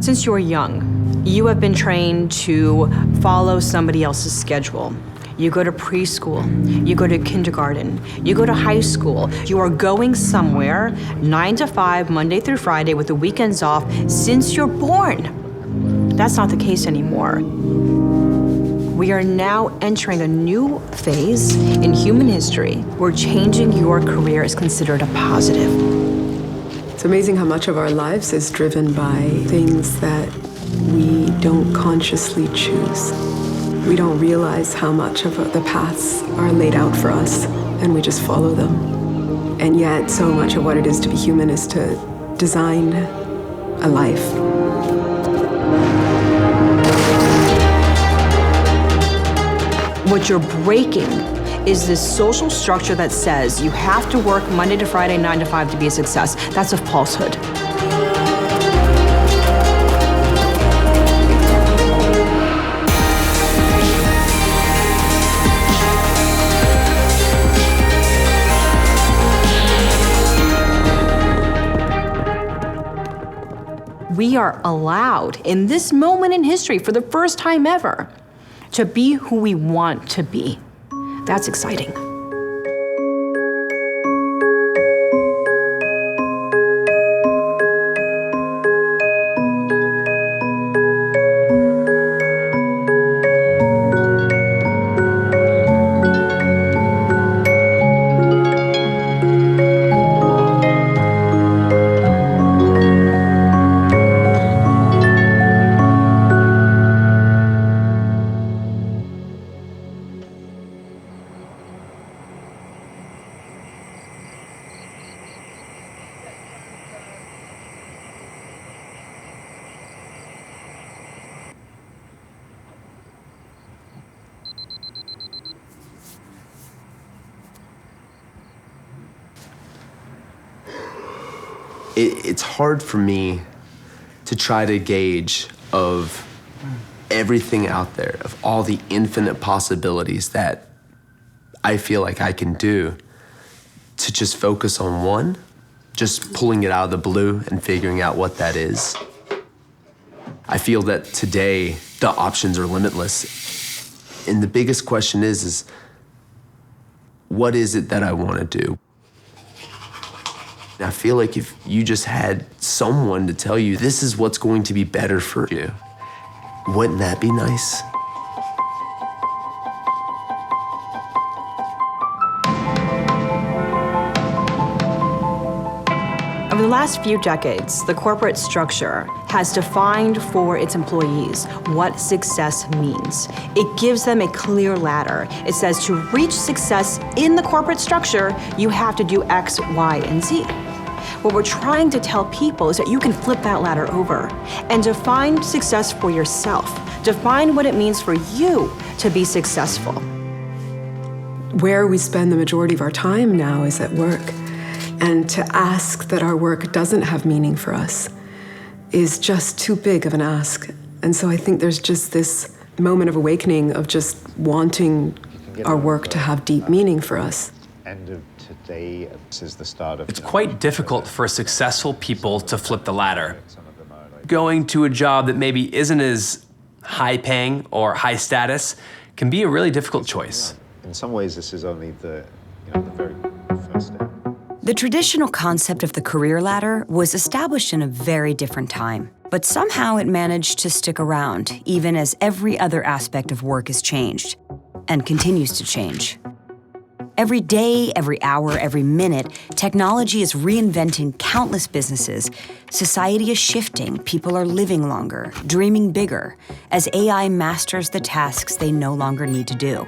Since you're young, you have been trained to follow somebody else's schedule. You go to preschool, you go to kindergarten, you go to high school. You are going somewhere 9 to 5, Monday through Friday with the weekends off since you're born. That's not the case anymore. We are now entering a new phase in human history where changing your career is considered a positive. It's amazing how much of our lives is driven by things that we don't consciously choose. We don't realize how much of the paths are laid out for us, and we just follow them. And yet, so much of what it is to be human is to design a life. What you're breaking is this social structure that says you have to work Monday to Friday, 9 to 5 to be a success. That's a falsehood. We are allowed, in this moment in history, for the first time ever, to be who we want to be. That's exciting. It's hard for me to try to gauge of everything out there, of all the infinite possibilities that I feel like I can do, to just focus on one, just pulling it out of the blue and figuring out what that is. I feel that today the options are limitless. And the biggest question is what is it that I want to do? I feel like if you just had someone to tell you this is what's going to be better for you, wouldn't that be nice? Over the last few decades, the corporate structure has defined for its employees what success means. It gives them a clear ladder. It says to reach success in the corporate structure, you have to do X, Y, and Z. What we're trying to tell people is that you can flip that ladder over and define success for yourself. Define what it means for you to be successful. Where we spend the majority of our time now is at work. And to ask that our work doesn't have meaning for us is just too big of an ask. And so I think there's just this moment of awakening of just wanting our work to have deep meaning for us. End of today, this is the start of. It's quite difficult for successful people to flip the ladder. Going to a job that maybe isn't as high paying or high status can be a really difficult choice. In some ways, this is only the very first step. The traditional concept of the career ladder was established in a very different time, but somehow it managed to stick around, even as every other aspect of work has changed, and continues to change. Every day, every hour, every minute, technology is reinventing countless businesses. Society is shifting, people are living longer, dreaming bigger, as AI masters the tasks they no longer need to do.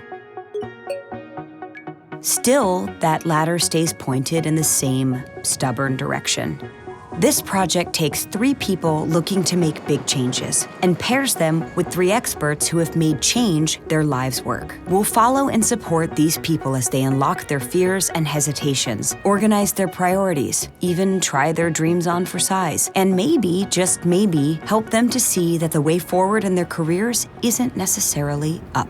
Still, that ladder stays pointed in the same stubborn direction. This project takes 3 people looking to make big changes and pairs them with 3 experts who have made change their lives' work. We'll follow and support these people as they unlock their fears and hesitations, organize their priorities, even try their dreams on for size, and maybe, just maybe, help them to see that the way forward in their careers isn't necessarily up.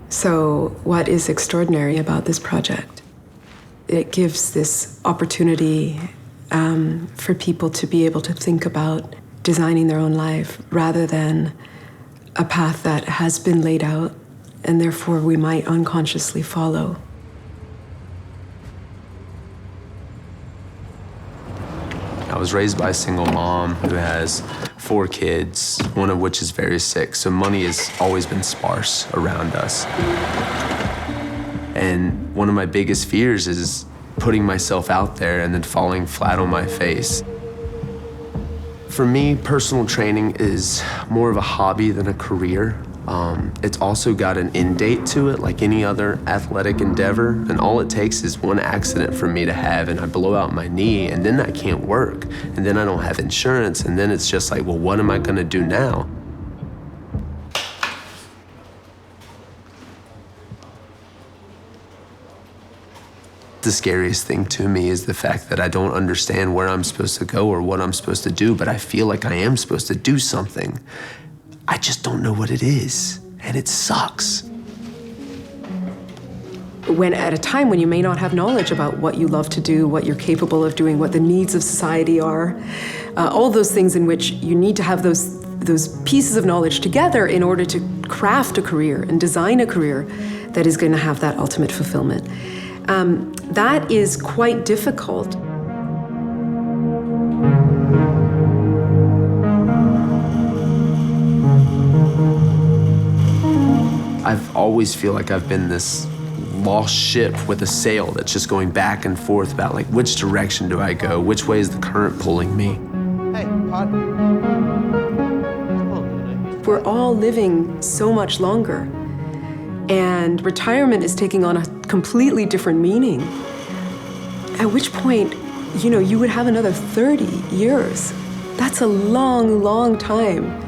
So what is extraordinary about this project? It gives this opportunity for people to be able to think about designing their own life rather than a path that has been laid out and therefore we might unconsciously follow. I was raised by a single mom who has 4 kids, one of which is very sick, so money has always been sparse around us. And one of my biggest fears is putting myself out there and then falling flat on my face. For me, personal training is more of a hobby than a career. It's also got an end date to it, like any other athletic endeavor, and all it takes is one accident for me to have, and I blow out my knee, and then I can't work, and then I don't have insurance, and then it's just like, well, what am I gonna do now? The scariest thing to me is the fact that I don't understand where I'm supposed to go or what I'm supposed to do, but I feel like I am supposed to do something. I just don't know what it is, and it sucks. When at a time when you may not have knowledge about what you love to do, what you're capable of doing, what the needs of society are, all those things in which you need to have those pieces of knowledge together in order to craft a career and design a career that is going to have that ultimate fulfillment. That is quite difficult. I've always feel like I've been this lost ship with a sail that's just going back and forth about like, which direction do I go? Which way is the current pulling me? Hey, pardon. We're all living so much longer, and retirement is taking on a completely different meaning. At which point, you would have another 30 years. That's a long, long time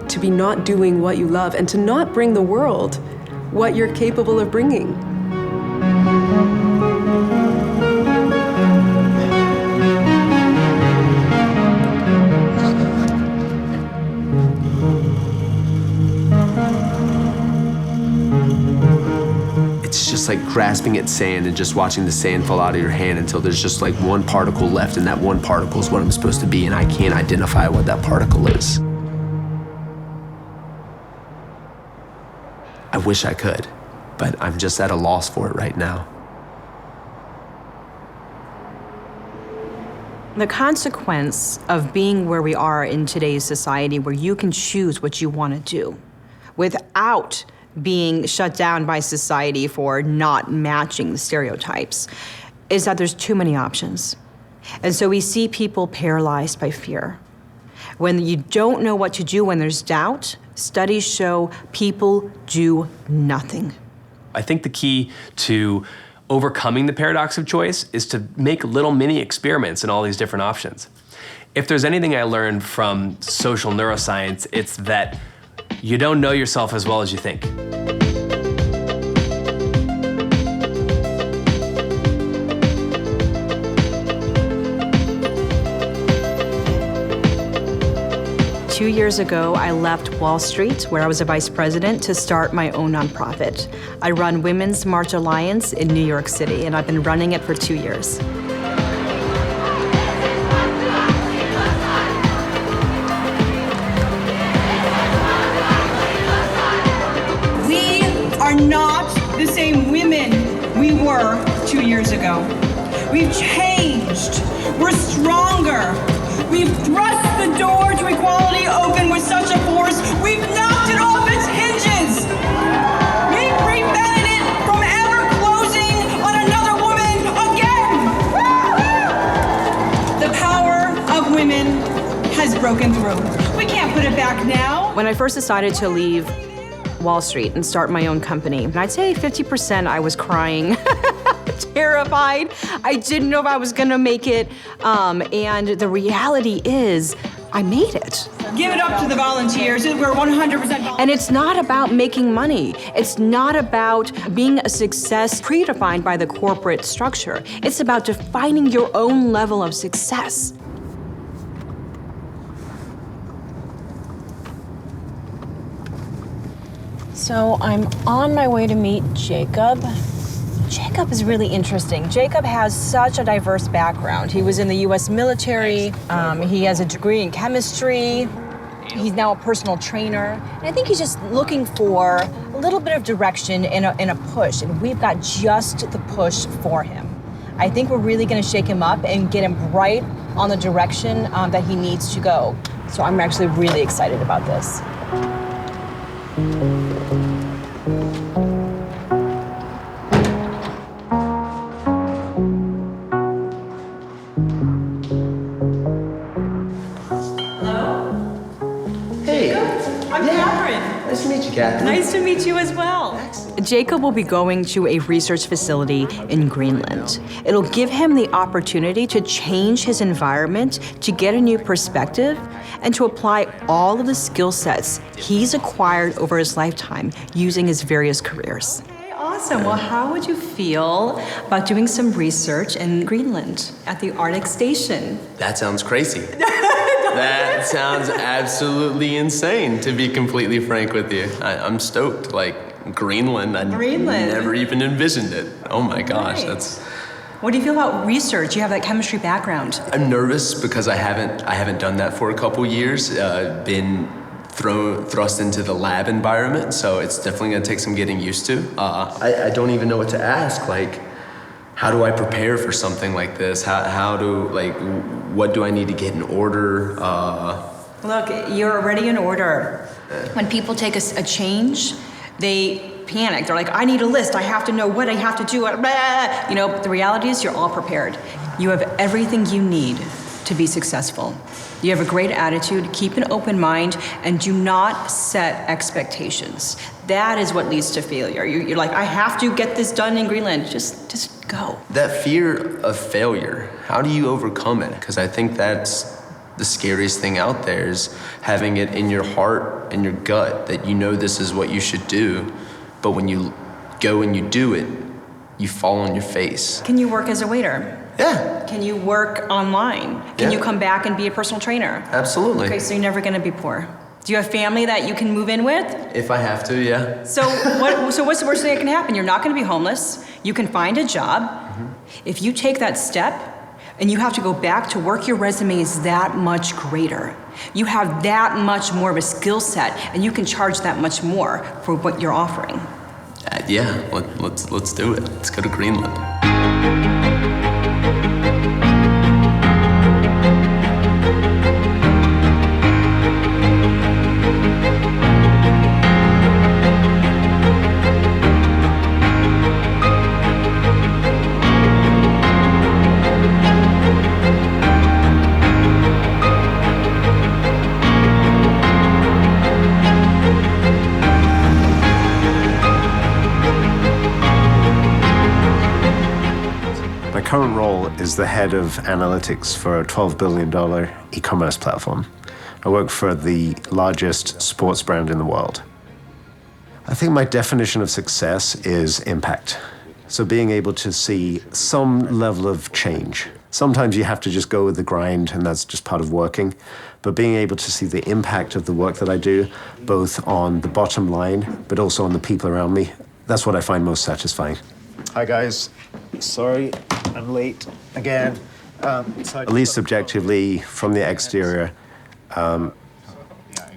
to be not doing what you love and to not bring the world what you're capable of bringing. It's just like grasping at sand and just watching the sand fall out of your hand until there's just like one particle left, and that one particle is what I'm supposed to be, and I can't identify what that particle is. I wish I could, but I'm just at a loss for it right now. The consequence of being where we are in today's society, where you can choose what you want to do without being shut down by society for not matching the stereotypes, is that there's too many options. And so we see people paralyzed by fear. When you don't know what to do, when there's doubt, studies show people do nothing. I think the key to overcoming the paradox of choice is to make little mini experiments in all these different options. If there's anything I learned from social neuroscience, it's that you don't know yourself as well as you think. Two years ago, I left Wall Street, where I was a vice president, to start my own nonprofit. I run Women's March Alliance in New York City, and I've been running it for 2 years. We are not the same women we were 2 years ago. We've changed. We're stronger. We've thrust the door to equality open with such a force, we've knocked it off its hinges. We've prevented it from ever closing on another woman again. The power of women has broken through. We can't put it back now. When I first decided to leave Wall Street and start my own company, and I'd say 50% I was crying, terrified. I didn't know if I was gonna make it. And the reality is, I made it. Give it up to the volunteers. We're 100% And it's not about making money. It's not about being a success predefined by the corporate structure. It's about defining your own level of success. So I'm on my way to meet Jacob. Jacob is really interesting. Jacob has such a diverse background. He was in the U.S. military. He has a degree in chemistry. He's now a personal trainer. And I think he's just looking for a little bit of direction and a push. And we've got just the push for him. I think we're really going to shake him up and get him right on the direction that he needs to go. So I'm actually really excited about this. Nice to meet you, Catherine. Nice to meet you as well. Jacob will be going to a research facility in Greenland. It'll give him the opportunity to change his environment, to get a new perspective, and to apply all of the skill sets he's acquired over his lifetime using his various careers. Okay, awesome. Well, how would you feel about doing some research in Greenland at the Arctic Station? That sounds crazy. That sounds absolutely insane, to be completely frank with you. I'm stoked. Like, Greenland, I never even envisioned it. Oh my gosh, Right. that's... What do you feel about research? You have that chemistry background. I'm nervous because I haven't done that for a couple years. Been thrust into the lab environment, so it's definitely gonna take some getting used to. I don't even know what to ask. Like, how do I prepare for something like this? What do I need to get in order? Look, you're already in order. When people take a change, they panic. They're like, I need a list. I have to know what I have to do. You know, but the reality is you're all prepared. You have everything you need to be successful. You have a great attitude, keep an open mind, and do not set expectations. That is what leads to failure. You're like, I have to get this done in Greenland. Just go. That fear of failure, how do you overcome it? Because I think that's the scariest thing out there, is having it in your heart and your gut that you know this is what you should do, but when you go and you do it, you fall on your face. Can you work as a waiter? Yeah. Can you work online? Can Yeah. you come back and be a personal trainer? Absolutely. Okay, so you're never gonna be poor. Do you have family that you can move in with? If I have to, yeah. So what's the worst thing that can happen? You're not gonna be homeless. You can find a job. If you take that step and you have to go back to work, your resume is that much greater. You have that much more of a skill set, and you can charge that much more for what you're offering. Yeah, let's do it. Let's go to Greenland. My current role is the head of analytics for a $12 billion e-commerce platform. I work for the largest sports brand in the world. I think my definition of success is impact. So being able to see some level of change. Sometimes you have to just go with the grind, and that's just part of working. But being able to see the impact of the work that I do, both on the bottom line, but also on the people around me, that's what I find most satisfying. Hi, guys. Sorry, I'm late again. At least objectively, from the exterior,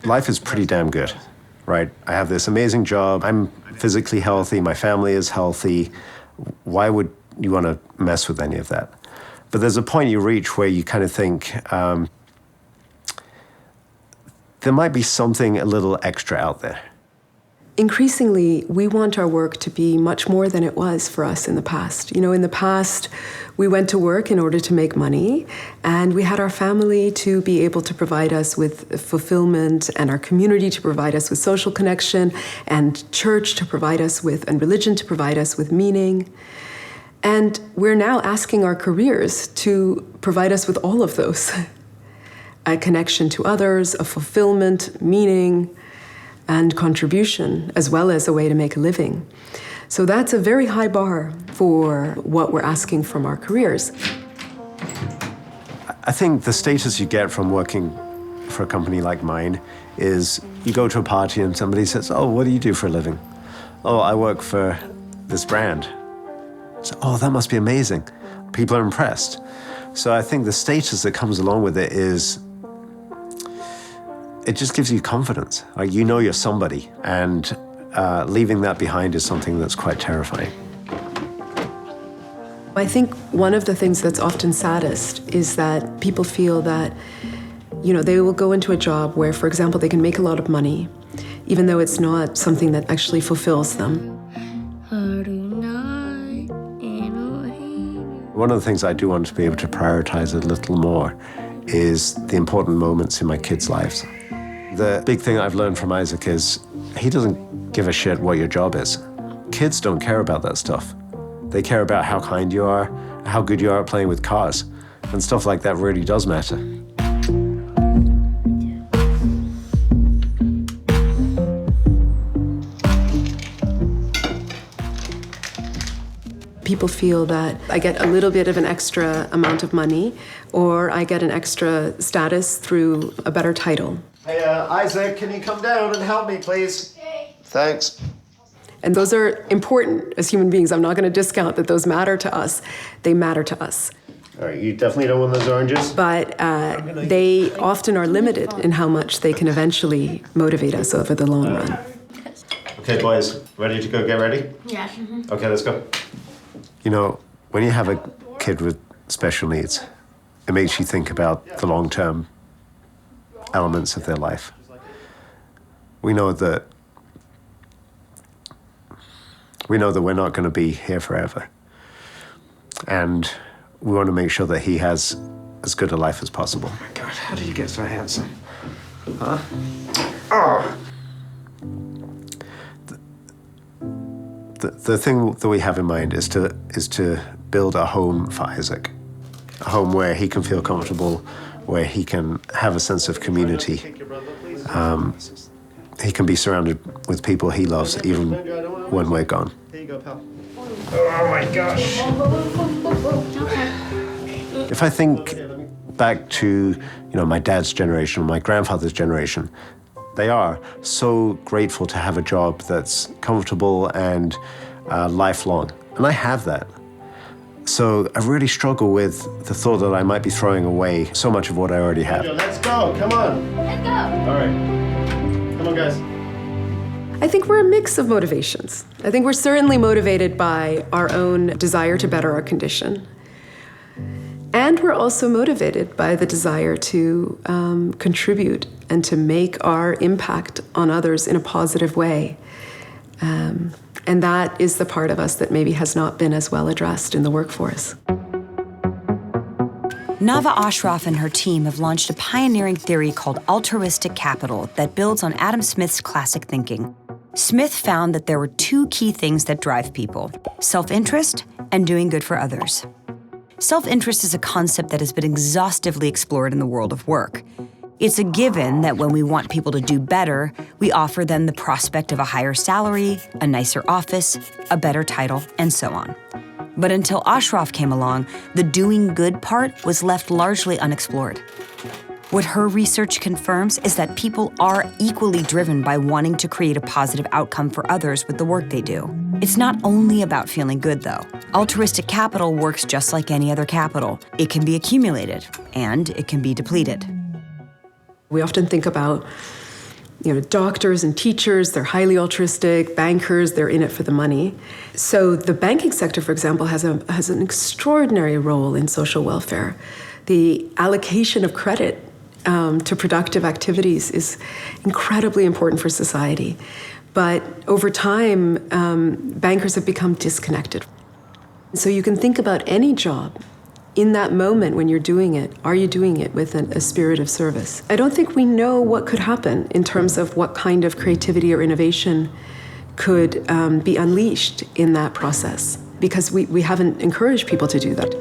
life is pretty damn good, right? I have this amazing job. I'm physically healthy. My family is healthy. Why would you want to mess with any of that? But there's a point you reach where you kind of think, there might be something a little extra out there. Increasingly, we want our work to be much more than it was for us in the past. You know, in the past, we went to work in order to make money, and we had our family to be able to provide us with fulfillment, and our community to provide us with social connection, and church to provide us with, and religion to provide us with meaning. And we're now asking our careers to provide us with all of those. A connection to others, a fulfillment, meaning, and contribution, as well as a way to make a living. So that's a very high bar for what we're asking from our careers. I think the status you get from working for a company like mine is you go to a party and somebody says, oh, what do you do for a living? Oh, I work for this brand. So, oh, that must be amazing. People are impressed. So I think the status that comes along with it is, it just gives you confidence. Like, you know you're somebody, and leaving that behind is something that's quite terrifying. I think one of the things that's often saddest is that people feel that, they will go into a job where, for example, they can make a lot of money, even though it's not something that actually fulfills them. One of the things I do want to be able to prioritize a little more is the important moments in my kids' lives. The big thing I've learned from Isaac is he doesn't give a shit what your job is. Kids don't care about that stuff. They care about how kind you are, how good you are at playing with cars, and stuff like that really does matter. People feel that I get a little bit of an extra amount of money, or I get an extra status through a better title. Hey, Isaac, can you come down and help me, please? Thanks. And those are important as human beings. I'm not going to discount that those matter to us. They matter to us. All right, you definitely don't want those oranges? But they often are limited in how much they can eventually motivate us over the long run. Okay, boys, ready to go get ready? Yeah. Okay, let's go. When you have a kid with special needs, it makes you think about the long-term elements of their life. We know that we're not going to be here forever. And we want to make sure that he has as good a life as possible. Oh my God, how did you get so handsome? Huh? Oh! The thing that we have in mind is to build a home for Isaac. A home where he can feel comfortable, where he can have a sense of community. He can be surrounded with people he loves, even when we're gone. Here you go, pal. Oh my gosh. If I think back to, my dad's generation, my grandfather's generation, they are so grateful to have a job that's comfortable and lifelong. And I have that. So I really struggle with the thought that I might be throwing away so much of what I already have. Let's go, come on. Let's go. All right, come on, guys. I think we're a mix of motivations. I think we're certainly motivated by our own desire to better our condition. And we're also motivated by the desire to contribute and to make our impact on others in a positive way. And that is the part of us that maybe has not been as well addressed in the workforce. Nava Ashraf and her team have launched a pioneering theory called altruistic capital that builds on Adam Smith's classic thinking. Smith found that there were two key things that drive people: self-interest and doing good for others. Self-interest is a concept that has been exhaustively explored in the world of work. It's a given that when we want people to do better, we offer them the prospect of a higher salary, a nicer office, a better title, and so on. But until Ashraf came along, the doing good part was left largely unexplored. What her research confirms is that people are equally driven by wanting to create a positive outcome for others with the work they do. It's not only about feeling good, though. Altruistic capital works just like any other capital. It can be accumulated, and it can be depleted. We often think about, doctors and teachers, they're highly altruistic, bankers, they're in it for the money. So the banking sector, for example, has an extraordinary role in social welfare. The allocation of credit to productive activities is incredibly important for society. But over time, bankers have become disconnected. So you can think about any job. In that moment when you're doing it, are you doing it with a spirit of service? I don't think we know what could happen in terms of what kind of creativity or innovation could be unleashed in that process, because we haven't encouraged people to do that.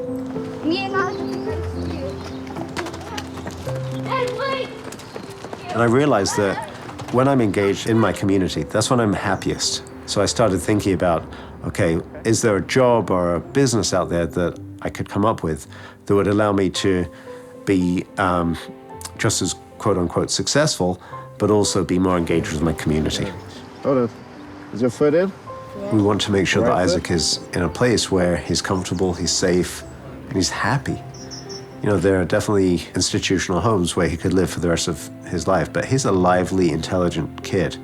And I realized that when I'm engaged in my community, that's when I'm happiest. So I started thinking about, okay, is there a job or a business out there that I could come up with that would allow me to be just as quote-unquote successful, but also be more engaged with my community. Hold on. Is your foot in? We want to make sure that Isaac is in a place where he's comfortable, he's safe, and he's happy. You know, there are definitely institutional homes where he could live for the rest of his life, but he's a lively, intelligent kid.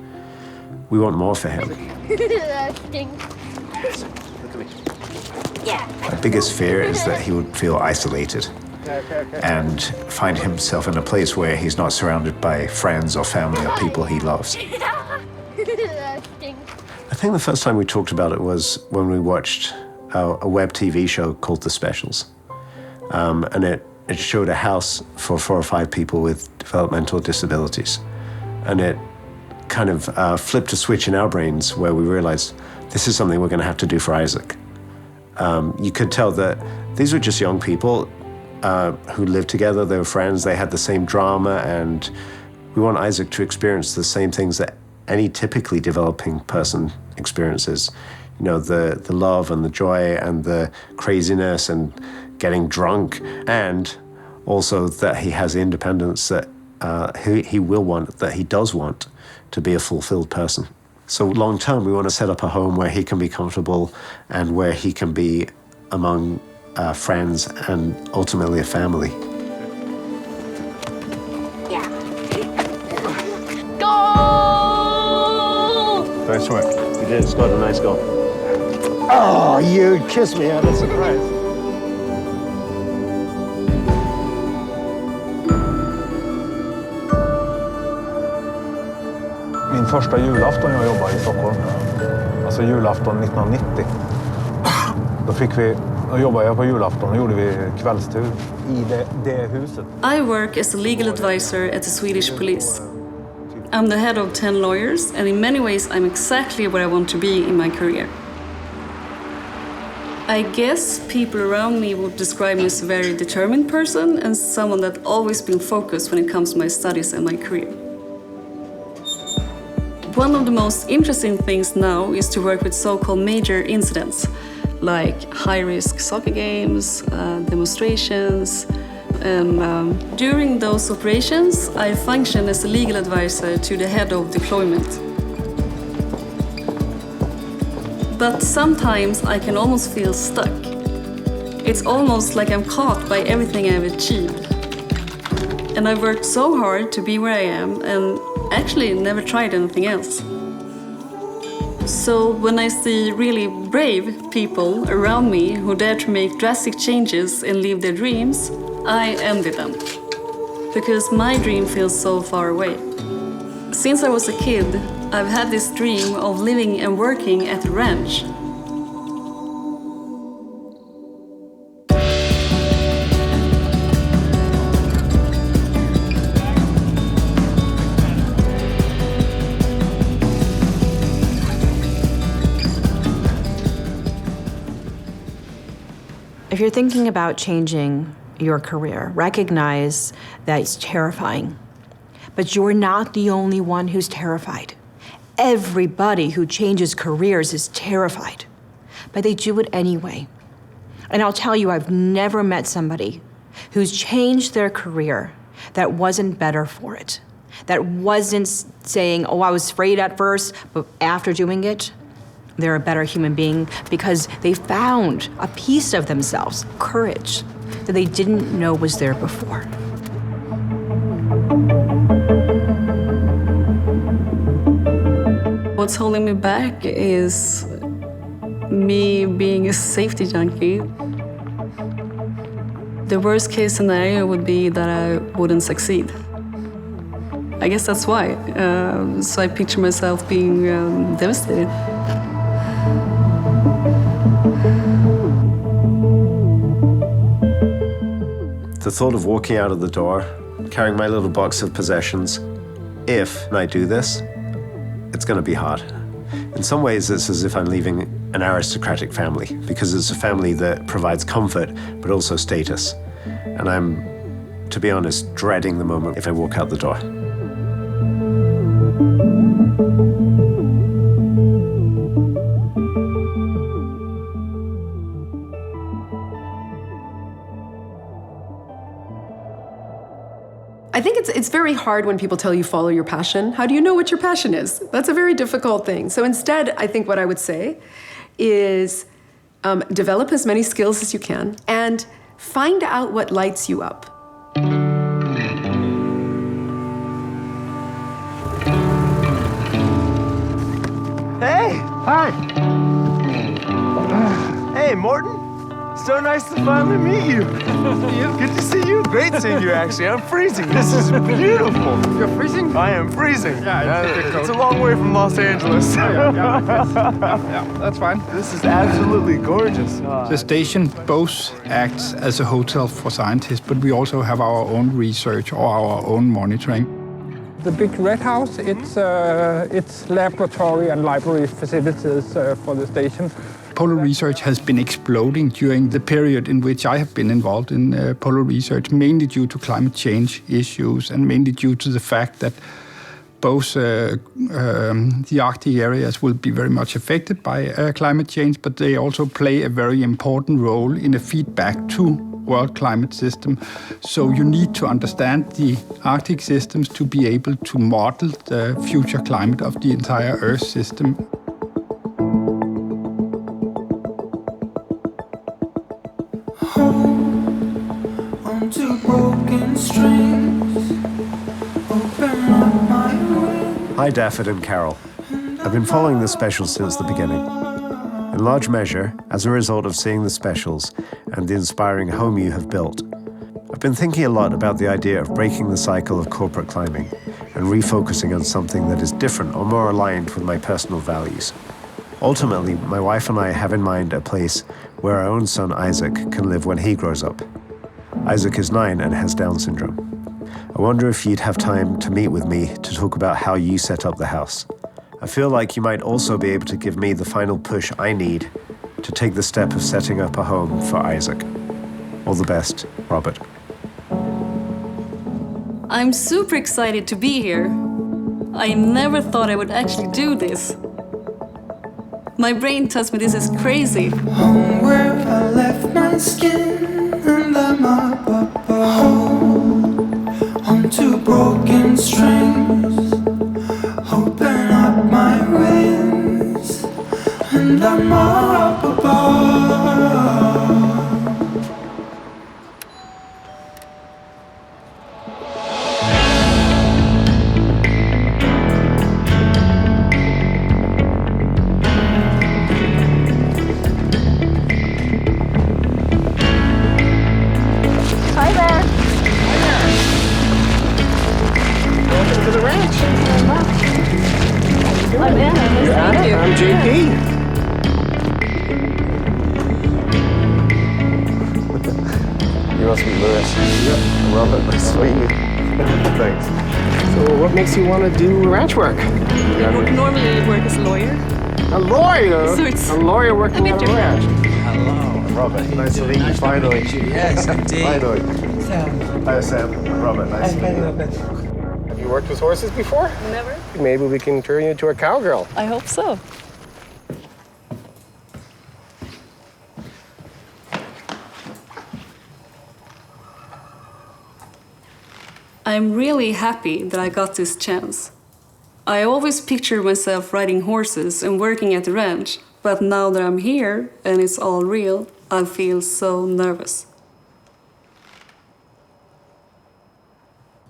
We want more for him. My biggest fear is that he would feel isolated and find himself in a place where he's not surrounded by friends or family or people he loves. I think the first time we talked about it was when we watched a web TV show called The Specials. And it showed a house for 4 or 5 people with developmental disabilities. And it kind of flipped a switch in our brains where we realized this is something we're going to have to do for Isaac. You could tell that these were just young people who lived together, they were friends, they had the same drama, and we want Isaac to experience the same things that any typically developing person experiences. You know, the love and the joy and the craziness and getting drunk, and also that he has the independence that he will want, that he does want to be a fulfilled person. So long term, we want to set up a home where he can be comfortable and where he can be among friends and ultimately a family. Goal! Nice work. You did, scored a nice goal. Oh, you kissed me out of surprise. Min första julafton jag jobbade i Stockholm, alltså julafton 1990. Då jobbade jag på julafton och gjorde vi kvällstur i det huset. I work as a legal advisor at the Swedish police. I'm the head of 10 lawyers, and in many ways I'm exactly where I want to be in my career. I guess people around me would describe me as a very determined person and someone that's always been focused when it comes to my studies and my career. One of the most interesting things now is to work with so-called major incidents, like high-risk soccer games, demonstrations, and during those operations, I function as a legal advisor to the head of deployment. But sometimes I can almost feel stuck. It's almost like I'm caught by everything I've achieved. And I've worked so hard to be where I am and actually never tried anything else. So when I see really brave people around me who dare to make drastic changes and live their dreams, I envy them. Because my dream feels so far away. Since I was a kid, I've had this dream of living and working at a ranch. If you're thinking about changing your career, recognize that it's terrifying. But you're not the only one who's terrified. Everybody who changes careers is terrified, but they do it anyway. And I'll tell you, I've never met somebody who's changed their career that wasn't better for it, that wasn't saying, oh, I was afraid at first, but after doing it, they're a better human being because they found a piece of themselves, courage, that they didn't know was there before. What's holding me back is me being a safety junkie. The worst case scenario would be that I wouldn't succeed. I guess that's why. So I picture myself being devastated. The thought of walking out of the door, carrying my little box of possessions, if I do this, it's going to be hard. In some ways, it's as if I'm leaving an aristocratic family, because it's a family that provides comfort, but also status. And I'm, to be honest, dreading the moment if I walk out the door. I think it's very hard when people tell you follow your passion. How do you know what your passion is? That's a very difficult thing. So instead, I think what I would say is develop as many skills as you can and find out what lights you up. Hey! Hi! Hey, Morton! So nice to finally meet you. Good to see you. Great seeing you, actually. I'm freezing. This is beautiful. You're freezing? I am freezing. Yeah, it's a long way from Los Angeles. Yeah, that's fine. This is absolutely gorgeous. The station both acts as a hotel for scientists, but we also have our own research or our own monitoring. The big red house, it's laboratory and library facilities for the station. Polar research has been exploding during the period in which I have been involved in polar research, mainly due to climate change issues and mainly due to the fact that both the Arctic areas will be very much affected by climate change, but they also play a very important role in a feedback to world climate system. So you need to understand the Arctic systems to be able to model the future climate of the entire Earth system. Hi, Daffod and Carol. I've been following the specials since the beginning. In large measure, as a result of seeing the specials and the inspiring home you have built, I've been thinking a lot about the idea of breaking the cycle of corporate climbing and refocusing on something that is different or more aligned with my personal values. Ultimately, my wife and I have in mind a place where our own son Isaac can live when he grows up. Isaac is 9 and has Down syndrome. I wonder if you'd have time to meet with me to talk about how you set up the house. I feel like you might also be able to give me the final push I need to take the step of setting up a home for Isaac. All the best, Robert. I'm super excited to be here. I never thought I would actually do this. My brain tells me this is crazy. Home where I left my skin and I'm up onto broken strings. Open up my wings and I'm up above. Hi there. Welcome to the ranch. I'm Anna. Nice to meet you. I'm JP. You must be Lewis. Yep. Robert, nice to meet you. Thanks. So what makes you want to do ranch work? Normally work as a lawyer. A lawyer? So it's a lawyer working a bit on a ranch. Hello. Robert, nice to meet you. Finally. Yes, indeed. Finally. Sam. Hi, Sam. Robert, nice to meet you. Have you worked with horses before? Never. Maybe we can turn you into a cowgirl. I hope so. I'm really happy that I got this chance. I always pictured myself riding horses and working at the ranch, but now that I'm here and it's all real, I feel so nervous.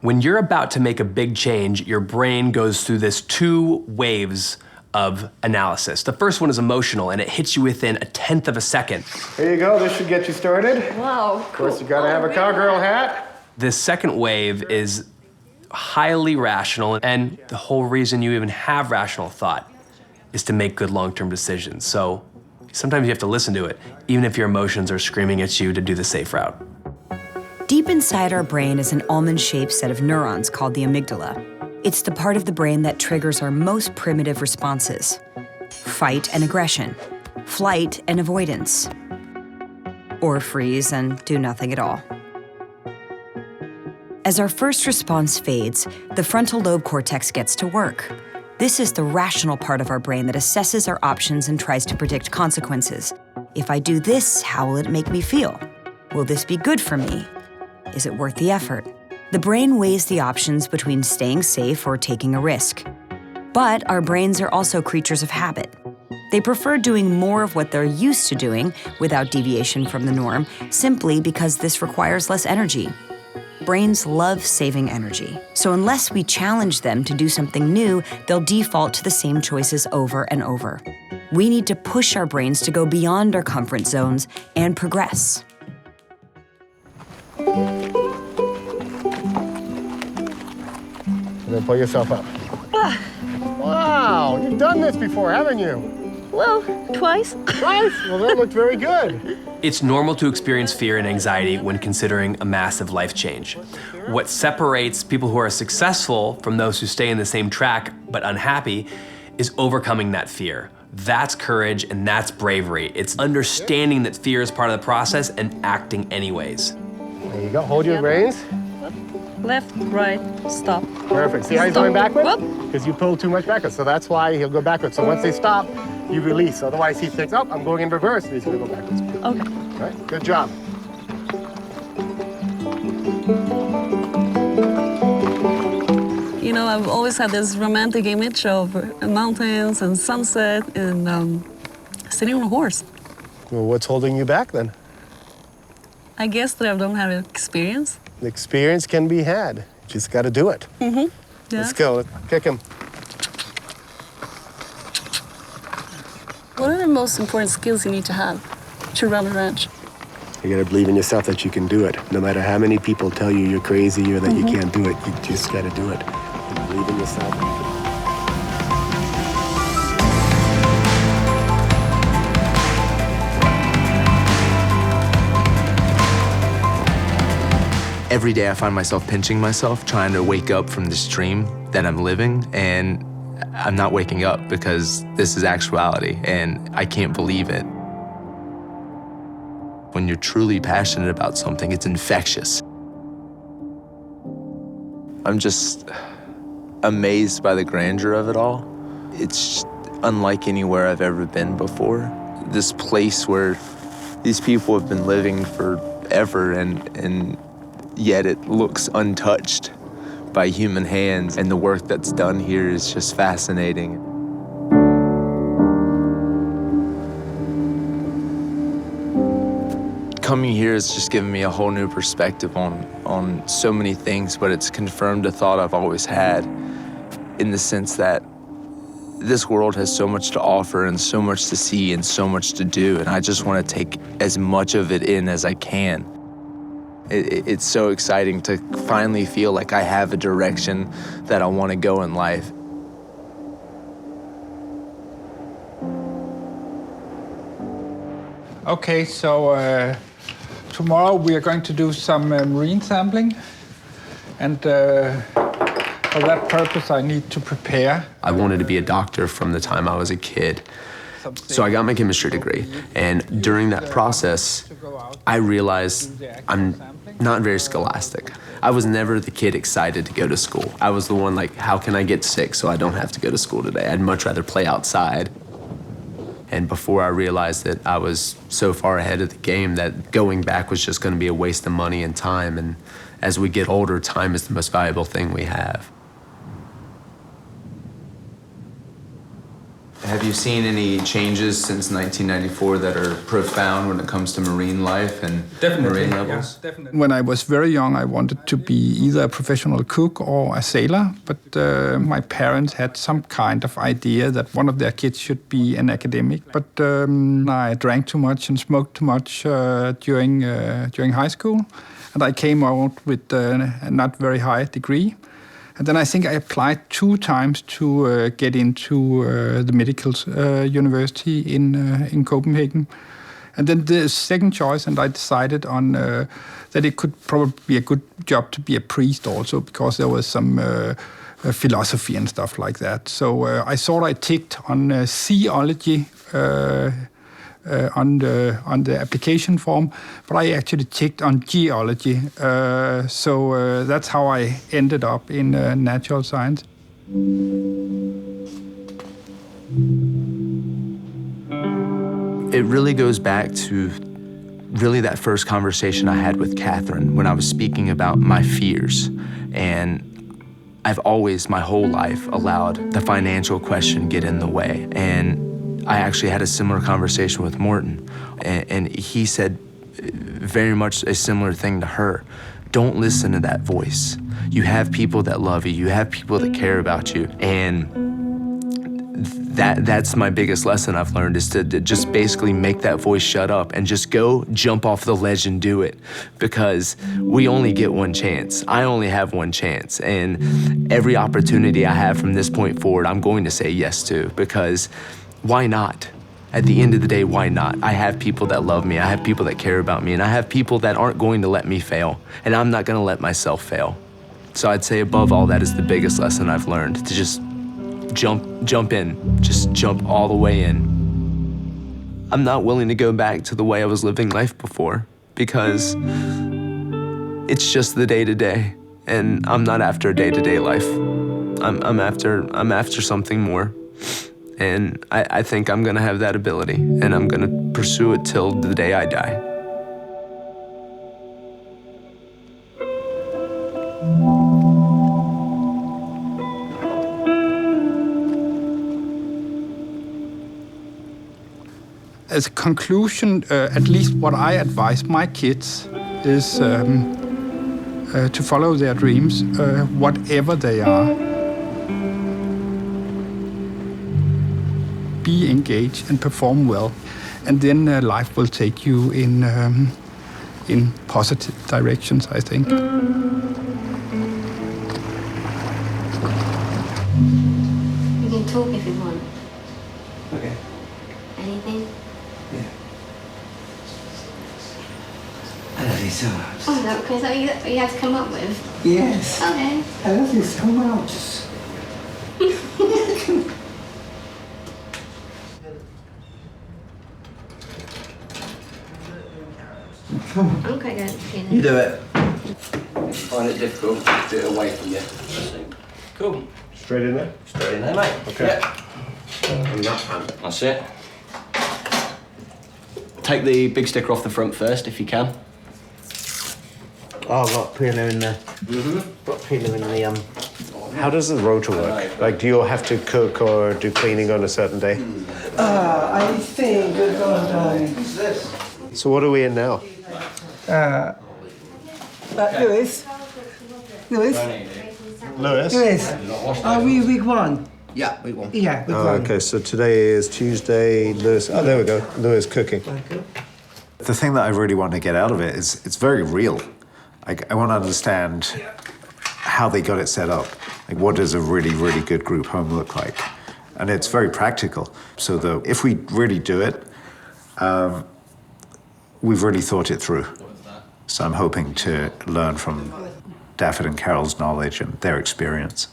When you're about to make a big change, your brain goes through this 2 waves of analysis. The first one is emotional, and it hits you within 1/10 of a second. Here you go. This should get you started. Wow, Of course, you gotta have a cowgirl hat. The second wave is highly rational, and the whole reason you even have rational thought is to make good long-term decisions. So sometimes you have to listen to it, even if your emotions are screaming at you to do the safe route. Deep inside our brain is an almond-shaped set of neurons called the amygdala. It's the part of the brain that triggers our most primitive responses: fight and aggression, flight and avoidance, or freeze and do nothing at all. As our first response fades, the frontal lobe cortex gets to work. This is the rational part of our brain that assesses our options and tries to predict consequences. If I do this, how will it make me feel? Will this be good for me? Is it worth the effort? The brain weighs the options between staying safe or taking a risk. But our brains are also creatures of habit. They prefer doing more of what they're used to doing without deviation from the norm, simply because this requires less energy. Brains love saving energy, so unless we challenge them to do something new, they'll default to the same choices over and over. We need to push our brains to go beyond our comfort zones and progress. And then pull yourself up. Wow, you've done this before, haven't you? Well, twice. Twice? Well, that looked very good. It's normal to experience fear and anxiety when considering a massive life change. What separates people who are successful from those who stay in the same track but unhappy is overcoming that fear. That's courage and that's bravery. It's understanding that fear is part of the process and acting anyways. There you go, hold your reins. Left, right, stop. Perfect. See how he's going backwards? Because you pulled too much backwards, so that's why he'll go backwards. So once they stop, you release. Otherwise, he thinks, oh, I'm going in reverse, and he's going to go backwards. Okay. All right, good job. You know, I've always had this romantic image of mountains and sunset and sitting on a horse. Well, what's holding you back then? I guess that I don't have experience. The experience can be had. Just got to do it. Mm-hmm. Yeah. Let's go. Kick him. What are the most important skills you need to have to run a ranch? You got to believe in yourself that you can do it. No matter how many people tell you you're crazy or that you can't do it, you just got to do it. And believe in yourself. Every day I find myself pinching myself, trying to wake up from this dream that I'm living, and I'm not waking up because this is actuality, and I can't believe it. When you're truly passionate about something, it's infectious. I'm just amazed by the grandeur of it all. It's unlike anywhere I've ever been before. This place where these people have been living forever, and yet it looks untouched by human hands, and the work that's done here is just fascinating. Coming here has just given me a whole new perspective on so many things, but it's confirmed a thought I've always had, in the sense that this world has so much to offer and so much to see and so much to do, and I just want to take as much of it in as I can. It's so exciting to finally feel like I have a direction that I want to go in life. Okay, so tomorrow we are going to do some marine sampling, and for that purpose I need to prepare. I wanted to be a doctor from the time I was a kid. So I got my chemistry degree, and during that process, I realized I'm not very scholastic. I was never the kid excited to go to school. I was the one like, how can I get sick so I don't have to go to school today? I'd much rather play outside. And before I realized that I was so far ahead of the game that going back was just going to be a waste of money and time. And as we get older, time is the most valuable thing we have. Have you seen any changes since 1994 that are profound when it comes to marine life and marine levels? Yeah, definitely. When I was very young, I wanted to be either a professional cook or a sailor, but my parents had some kind of idea that one of their kids should be an academic. But I drank too much and smoked too much during high school, and I came out with a not very high degree. And then I think I applied 2 times to get into the medical university in Copenhagen. And then the second choice, and I decided on that it could probably be a good job to be a priest also, because there was some philosophy and stuff like that. So I thought I ticked on theology on the application form, but I actually ticked on geology. So that's how I ended up in natural science. It really goes back to really that first conversation I had with Catherine when I was speaking about my fears. And I've always, my whole life, allowed the financial question get in the way. And I actually had a similar conversation with Morton. And he said very much a similar thing to her. Don't listen to that voice. You have people that love you. You have people that care about you. And that's my biggest lesson I've learned, is to just basically make that voice shut up and just go jump off the ledge and do it, because we only get one chance. I only have one chance, and every opportunity I have from this point forward, I'm going to say yes to, because why not? At the end of the day, why not? I have people that love me, I have people that care about me, and I have people that aren't going to let me fail, and I'm not gonna let myself fail. So I'd say above all, that is the biggest lesson I've learned, to just jump in, just jump all the way in. I'm not willing to go back to the way I was living life before, because it's just the day-to-day, and I'm not after a day-to-day life. I'm after something more, and I think I'm gonna have that ability, and I'm gonna pursue it till the day I die. As a conclusion, at least what I advise my kids is to follow their dreams, whatever they are. Be engaged and perform well, and then life will take you in positive directions, I think. You can talk if you want. Okay. Anything? I love you so much. Oh, no, because that you had to come up with? Yes. Okay. I love you so much. I'm quite good at feeling. You do it. Find it difficult, do it away from you. Cool. Straight in there? Straight in there, mate. Okay. Yeah. And that hand. That's it. Take the big sticker off the front first, if you can. Oh, I've got peeler in there. Got peeler in the How does the rota work? Like, do you have to cook or do cleaning on a certain day? I think we're gonna die. What's this? So what are we in now? Lewis. Lewis. Lewis. Are we week one? Yeah, week one. Yeah, week one. Okay, so today is Tuesday. Lewis. Oh, there we go. Lewis cooking. The thing that I really want to get out of it is it's very real. I want to understand how they got it set up. Like, what does a really, really good group home look like? And it's very practical. So that if we really do it, we've really thought it through. So I'm hoping to learn from Dafford and Carol's knowledge and their experience.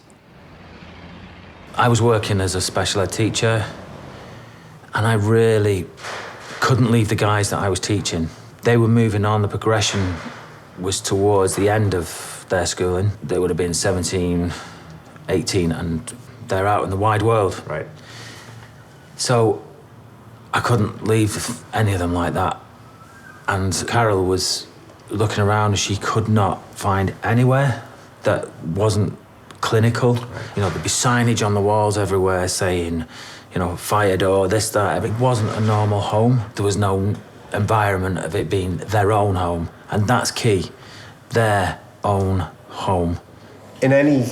I was working as a special ed teacher, and I really couldn't leave the guys that I was teaching. They were moving on, the progression was towards the end of their schooling. They would have been 17, 18, and they're out in the wide world. Right. So I couldn't leave any of them like that. And Carol was looking around and she could not find anywhere that wasn't clinical. You know, there'd be signage on the walls everywhere saying, you know, fire door, this, that. It wasn't a normal home. There was no environment of it being their own home. And that's key, their own home. In any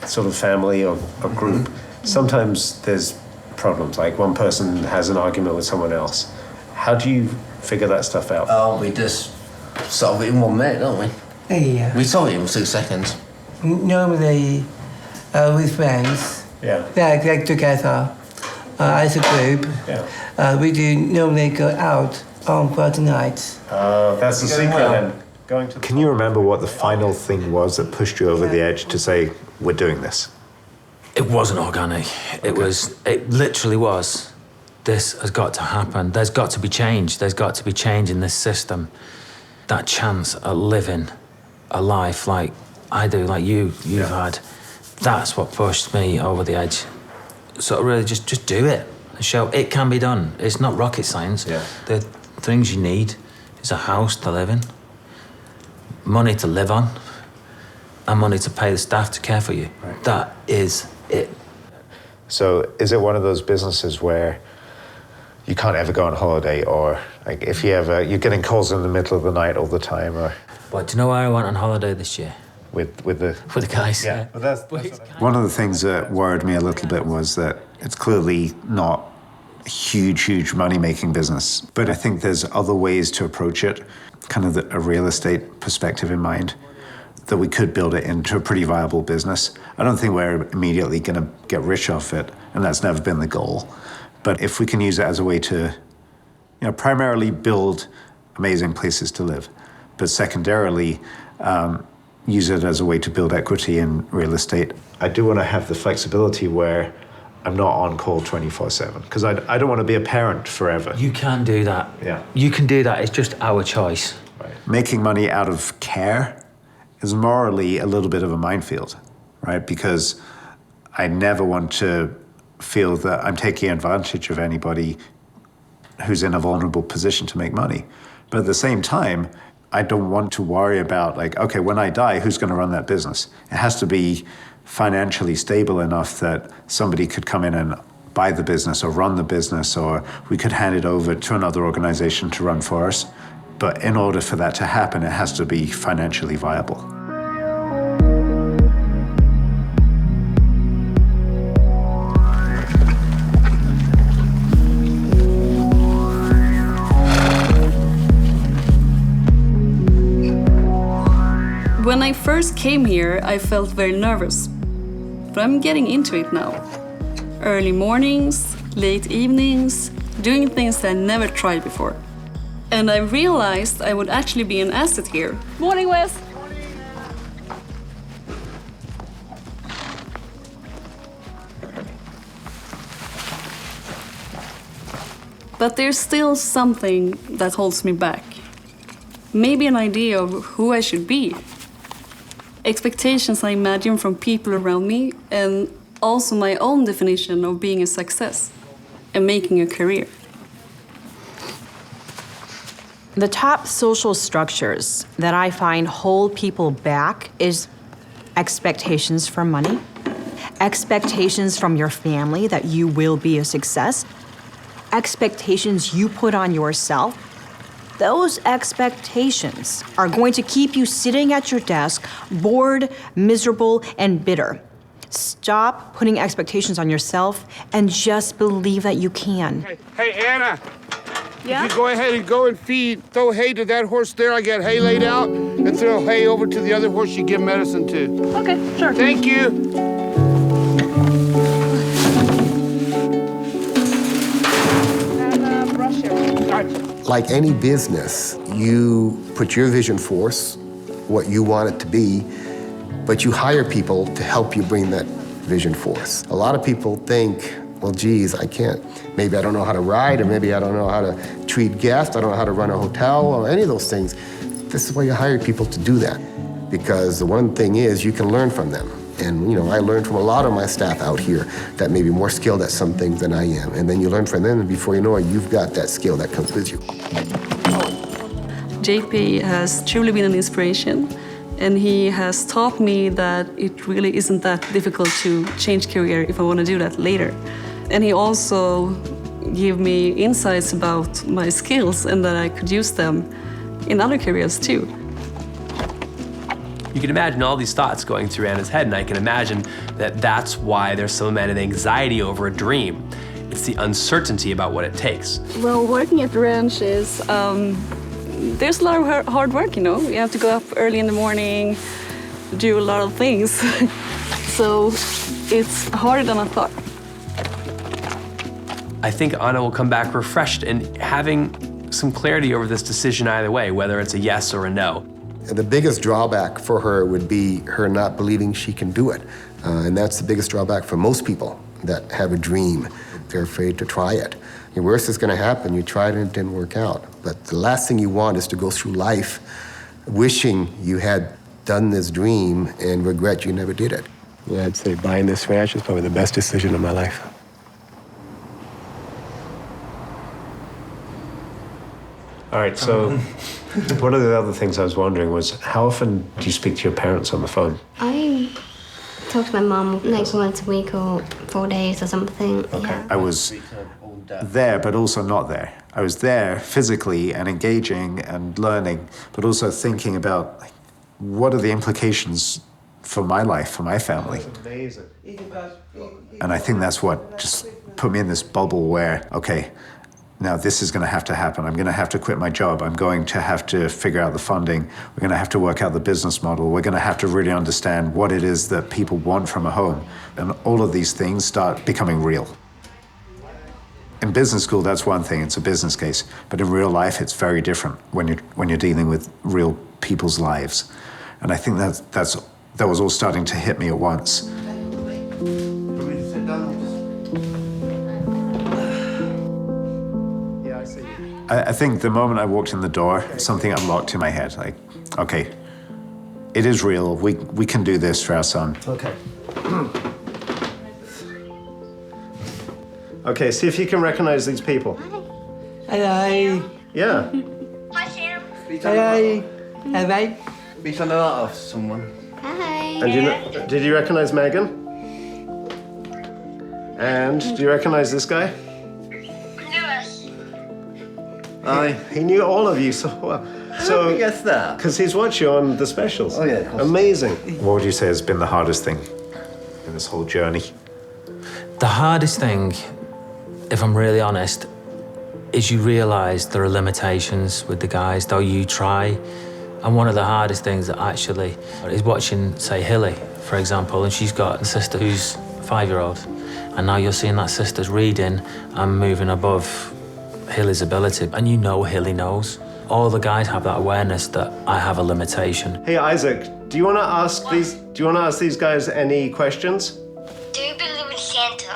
sort of family or group, sometimes there's problems, like one person has an argument with someone else. How do you figure that stuff out? Oh, we just solve it in 1 minute, don't we? Yeah. We solve it in 6 seconds. Normally, with friends, they get together as a group. We do normally go out on Friday nights. That's the secret then. Can you remember what the final thing was that pushed you over the edge to say, we're doing this? It wasn't organic. It literally was. This has got to happen. There's got to be change. There's got to be change in this system. That chance at living a life like I do, like you've had, that's what pushed me over the edge. So really just do it and show it can be done. It's not rocket science. The things you need is is a house to live in, money to live on, and money to pay the staff to care for you. Right. That is it. So is it one of those businesses where you can't ever go on holiday, or like if you ever, you're getting calls in the middle of the night all the time, or? But do you know where I went on holiday this year? With the guys. Yeah. But that's one of the things that worried me a little bit was that it's clearly not a huge money-making business. But I think there's other ways to approach it, kind of a real estate perspective in mind, that we could build it into a pretty viable business. I don't think we're immediately going to get rich off it, and that's never been the goal. But if we can use it as a way to, primarily build amazing places to live, but secondarily, use it as a way to build equity in real estate. I do want to have the flexibility where I'm not on call 24/7, because I don't want to be a parent forever. You can do that. Yeah. You can do that. It's just our choice. Right. Making money out of care is morally a little bit of a minefield, right? Because I never want to feel that I'm taking advantage of anybody who's in a vulnerable position to make money. But at the same time, I don't want to worry about, like, okay, when I die, who's going to run that business? It has to be financially stable enough that somebody could come in and buy the business or run the business, or we could hand it over to another organization to run for us. But in order for that to happen, it has to be financially viable. When I first came here, I felt very nervous, but I'm getting into it now. Early mornings, late evenings, doing things that I never tried before. And I realized I would actually be an asset here. Morning, Wes. But there's still something that holds me back. Maybe an idea of who I should be. Expectations I imagine from people around me, and also my own definition of being a success and making a career. The top social structures that I find hold people back is expectations from money, expectations from your family that you will be a success, expectations you put on yourself. Those expectations are going to keep you sitting at your desk, bored, miserable, and bitter. Stop putting expectations on yourself and just believe that you can. Hey, Anna. Yeah? You go ahead and go and throw hay to that horse there. I got hay laid out, and throw hay over to the other horse you give medicine to. Okay, sure. Thank you. And brush it. Like any business, you put your vision forth, what you want it to be, but you hire people to help you bring that vision forth. A lot of people think, well, geez, I can't. Maybe I don't know how to ride, or maybe I don't know how to treat guests, I don't know how to run a hotel, or any of those things. This is why you hire people to do that. Because the one thing is, you can learn from them. And, I learned from a lot of my staff out here that may be more skilled at some things than I am. And then you learn from them, and before you know it, you've got that skill that comes with you. JP has truly been an inspiration, and he has taught me that it really isn't that difficult to change career if I want to do that later. And he also gave me insights about my skills and that I could use them in other careers too. You can imagine all these thoughts going through Anna's head, and I can imagine that that's why there's so much anxiety over a dream. It's the uncertainty about what it takes. Well, working at the ranch is, there's a lot of hard work, You have to go up early in the morning, do a lot of things. So it's harder than I thought. I think Anna will come back refreshed and having some clarity over this decision either way, whether it's a yes or a no. The biggest drawback for her would be her not believing she can do it. And that's the biggest drawback for most people that have a dream. They're afraid to try it. The worst is going to happen. You tried it and it didn't work out. But the last thing you want is to go through life wishing you had done this dream and regret you never did it. Yeah, I'd say buying this ranch was probably the best decision of my life. All right, so one of the other things I was wondering was, how often do you speak to your parents on the phone? I talk to my mum like once a week or 4 days or something. Okay. Yeah. I was there, but also not there. I was there physically and engaging and learning, but also thinking about like, what are the implications for my life, for my family. Amazing. And I think that's what just put me in this bubble where, okay, now this is going to have to happen. I'm going to have to quit my job. I'm going to have to figure out the funding. We're going to have to work out the business model. We're going to have to really understand what it is that people want from a home. And all of these things start becoming real. In business school, that's one thing. It's a business case. But in real life, it's very different when you're dealing with real people's lives. And I think that was all starting to hit me at once. I think the moment I walked in the door, something unlocked in my head. Like, okay, it is real. We can do this for our son. Okay. Okay, see if you can recognize these people. Hello. Yeah. Hello. Hello. Beat on the lot of someone. Hi. And did you recognize Megan? And do you recognize this guy? He knew all of you so well. How did he guess that? Because he's watched you on the specials. Oh, yeah. Amazing. What would you say has been the hardest thing in this whole journey? The hardest thing, if I'm really honest, is you realise there are limitations with the guys, though you try. And one of the hardest things that actually is watching, say, Hilly, for example, and she's got a sister who's a 5-year-old. And now you're seeing that sister's reading and moving above Hilly's ability, and you know Hilly knows. All the guys have that awareness that I have a limitation. Hey Isaac, do you want to ask these guys any questions? Do you believe in Santa?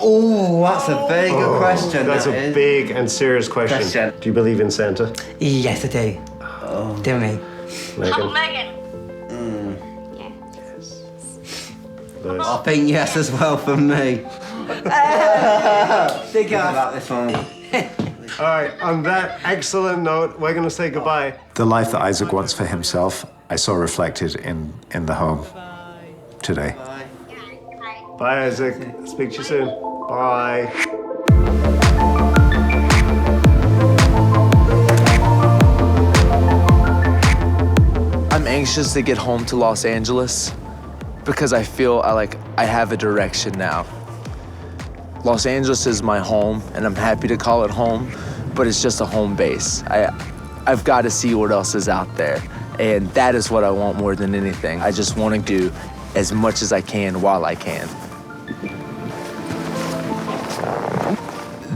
Oh, that's a very good question. That's a big and serious question. Do you believe in Santa? Yes, I do. Oh. Do me. Megan? Megan. Lewis? I think yes as well for me. Think about this one. All right, on that excellent note, we're going to say goodbye. The life that Isaac wants for himself, I saw reflected in the home today. Bye, Isaac. Speak to you soon. Bye. I'm anxious to get home to Los Angeles because I feel like I have a direction now. Los Angeles is my home, and I'm happy to call it home, but it's just a home base. I've got to see what else is out there, and that is what I want more than anything. I just want to do as much as I can while I can.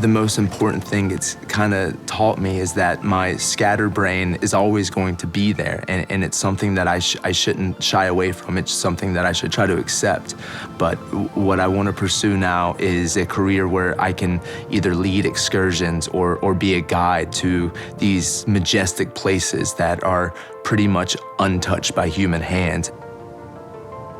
The most important thing it's kind of taught me is that my scatterbrain is always going to be there, and it's something that I shouldn't shy away from. It's something that I should try to accept. But what I want to pursue now is a career where I can either lead excursions or be a guide to these majestic places that are pretty much untouched by human hands.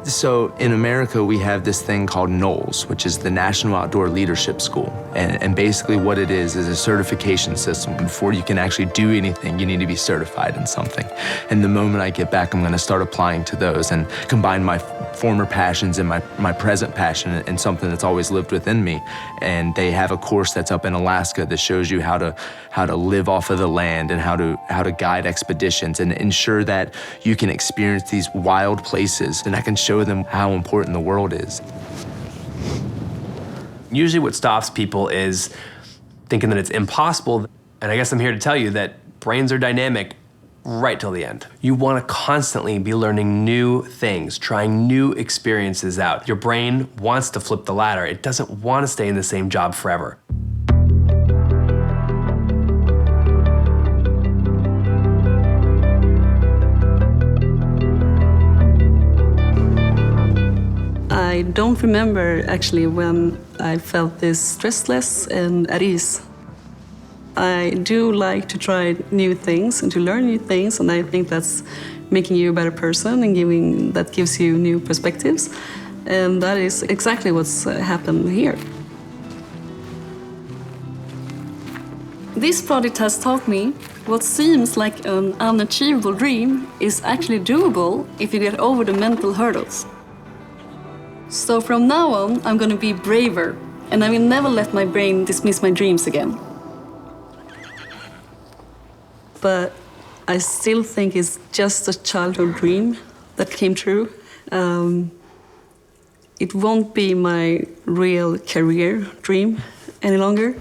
So in America, we have this thing called NOLS, which is the National Outdoor Leadership School. And basically what it is a certification system. Before you can actually do anything, you need to be certified in something. And the moment I get back, I'm gonna start applying to those and combine my former passions and my present passion and something that's always lived within me. And they have a course that's up in Alaska that shows you how to live off of the land and how to guide expeditions and ensure that you can experience these wild places, and I can show them how important the world is. Usually what stops people is thinking that it's impossible. And I guess I'm here to tell you that brains are dynamic right till the end. You want to constantly be learning new things, trying new experiences out. Your brain wants to flip the ladder. It doesn't want to stay in the same job forever. I don't remember actually when I felt this stressless and at ease. I do like to try new things and to learn new things, and I think that's making you a better person and that gives you new perspectives. And that is exactly what's happened here. This project has taught me what seems like an unachievable dream is actually doable if you get over the mental hurdles. So from now on, I'm gonna be braver, and I will never let my brain dismiss my dreams again. But I still think it's just a childhood dream that came true. It won't be my real career dream any longer.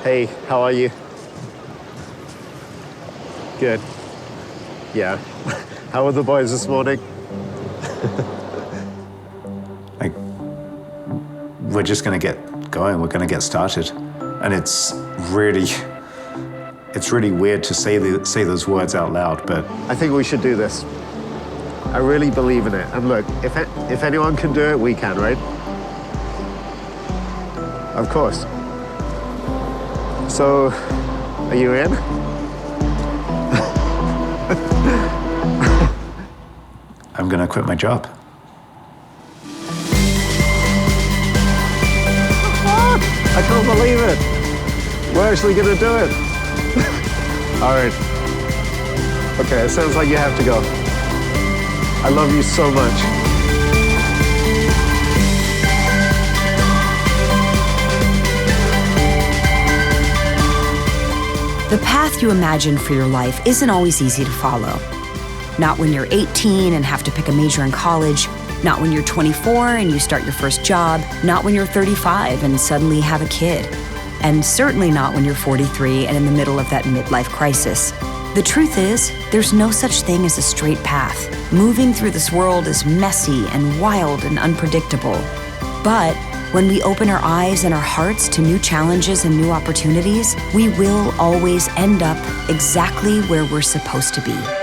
Hey, how are you? Good. Yeah. How were the boys this morning? We're just going to get going. We're going to get started. And it's really weird to say those words out loud, but I think we should do this. I really believe in it. And look, if anyone can do it, we can, right? Of course. So, are you in? I'm gonna quit my job. I can't believe it. We're actually gonna do it. All right. Okay, it sounds like you have to go. I love you so much. The path you imagine for your life isn't always easy to follow. Not when you're 18 and have to pick a major in college, not when you're 24 and you start your first job, not when you're 35 and suddenly have a kid, and certainly not when you're 43 and in the middle of that midlife crisis. The truth is, there's no such thing as a straight path. Moving through this world is messy and wild and unpredictable. But when we open our eyes and our hearts to new challenges and new opportunities, we will always end up exactly where we're supposed to be.